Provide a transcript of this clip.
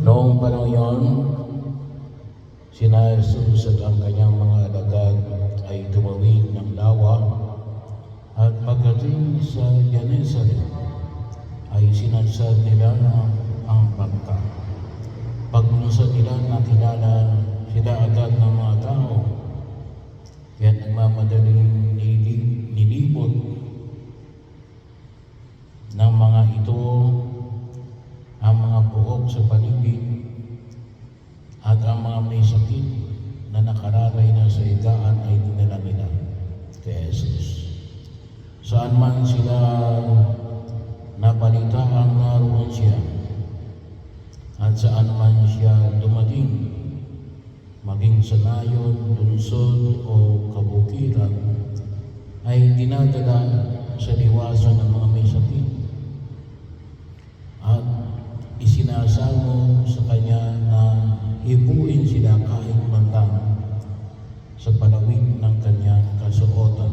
Noong panahon yon, sina Jesus at ang kanyang mga alagad ay tumawid ng lawa at pagdating sa Genesaret ay sinadsad nila ang bangka. Paglunsad nila nakilala sila agad ng mga tao, kaya nagmamadaling nilibot ng mga ito ang mga buhok sa paligid at ang mga may sakit na nakararay na sa higaan ay dinala nila kay Jesus. Saan man sila napalitaan, naroon siya, at saan man siya dumating, maging sa nayon, lungsod o kabukiran, ay dinadala sa liwasan ng mga may sakit at isinasamo sa kanya na hibuin sila kahit man lang sa palawig ng kanyang kasuotan.